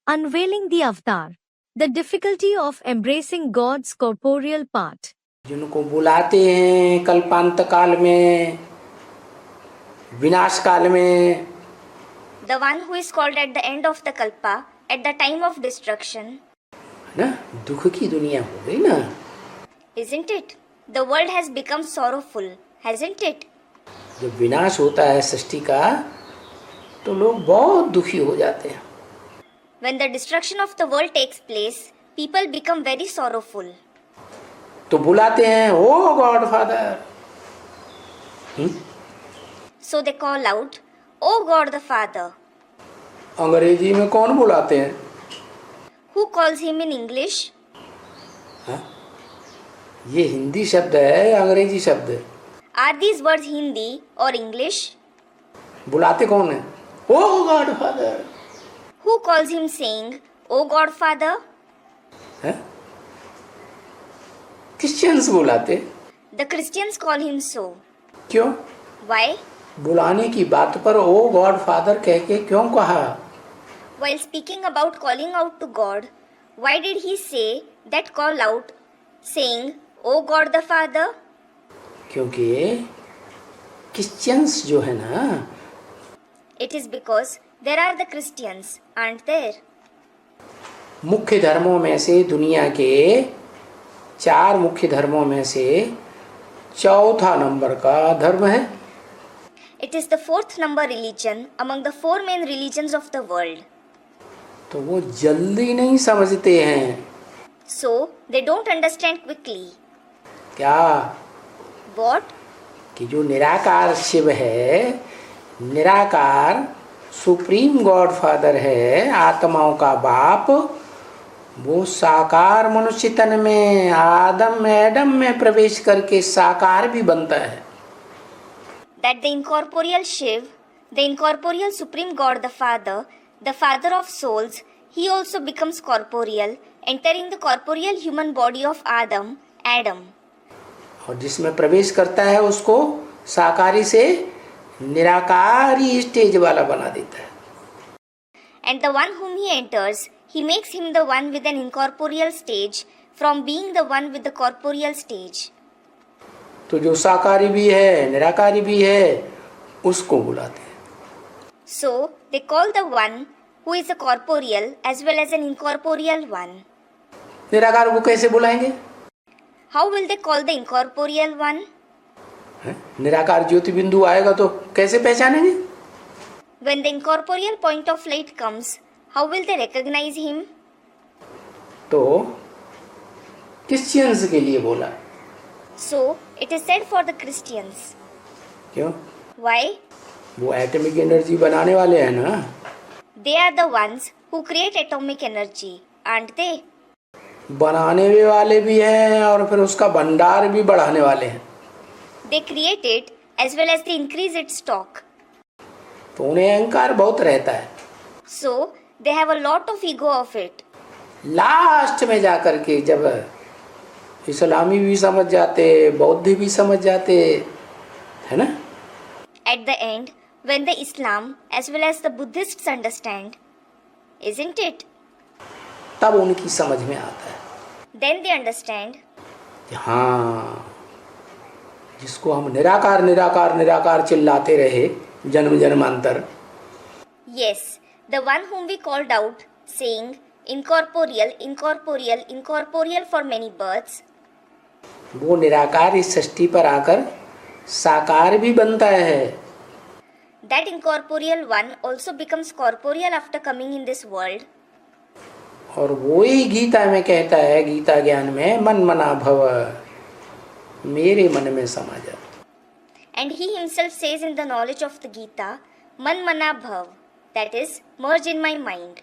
Unveiling the avatar. The difficulty of embracing God's corporeal part. जिनको बुलाते हैं कल्पांत काल में, विनाश काल में, The one who is called at the end of the kalpa, at the time of destruction. ना दुख की दुनिया हो गई ना. Isn't it? The world has become sorrowful, hasn't it? जब विनाश होता है सृष्टि का तो लोग बहुत दुखी हो जाते हैं. When the destruction of the world takes place, people become very sorrowful. तो बुलाते हैं oh God Father. So they call out, "Oh God the Father." अंग्रेजी में कौन बुलाते हैं? Who calls him in English? हाँ? ये हिंदी शब्द है या अंग्रेजी शब्द है? Are these words Hindi or English? बुलाते कौन है? Oh God Father. Who calls him saying, "Oh God Father"? Christians बुलाते. The Christians call him so. क्यों? Why? बुलाने की बात पर ओ गॉड फादर कह के क्यों कहा? While speaking about calling out to God, why did he say that call out, saying, "Oh God the Father"? क्योंकि क्रिश्चियंस जो है ना, It is because there are the Christians, aren't there? मुख्य धर्मों में से, दुनिया के 4 मुख्य धर्मों में से चौथा नंबर का धर्म है. It is the 4th number religion among the 4 main religions of the world. तो वो जल्दी नहीं समझते हैं. So they don't understand quickly. क्या? What? कि जो निराकार शिव है, निराकार सुप्रीम गॉड फादर है, आत्माओं का बाप, वो साकार मनुष्य तन में एडम में प्रवेश करके साकार भी बनता है. That the incorporeal Shiv, the incorporeal Supreme God the Father of souls, he also becomes corporeal, entering the corporeal human body of Adam. और जिसमें प्रवेश करता है उसको साकारी से निराकारी स्टेज वाला बना देता है. And the one whom he enters, he makes him the one with an incorporeal stage from being the one with the corporeal stage. तो जो साकारी भी है निराकारी भी है उसको बुलाते हैं. So they call the one who is a corporeal as well as an incorporeal one. निराकार को कैसे बुलाएंगे? How will they call the incorporeal one? निराकार ज्योति बिंदु आएगा तो कैसे पहचानेंगे? When the incorporeal point of light comes, how will they recognize him? तो क्रिश्चियंस के लिए बोला. So it is said for the Christians. क्यों? Why? वो एटॉमिक एनर्जी बनाने वाले हैं ना. They are the ones who create atomic energy, aren't they? बनाने वाले भी हैं और फिर उसका भंडार भी बढ़ाने वाले हैं. They create it as well as they increase its stock. तो उन्हें अहंकार बहुत रहता है. So they have a lot of ego of it. Last में जाकर के जब इस्लामी भी समझ जाते, बौद्ध भी समझ जाते, है ना. At the end, when the Islam as well as the Buddhists understand, isn't it? तब उनकी समझ में आता है. Then they understand. हाँ, जिसको हम निराकार निराकार निराकार चिल्लाते रहे जन्म जन्मांतर. Yes, the one whom we called out, saying incorporeal, incorporeal, incorporeal for many births. वो निराकार इस सृष्टि पर आकर साकार भी बनता है. That incorporeal one also becomes corporeal after coming in this world. और वो ही गीता में कहता है, गीता ज्ञान में, मन मना भव, मेरे मन में समा जा. And he himself says in the knowledge of the Gita, Man Mana Bhav, that is, merge in my mind.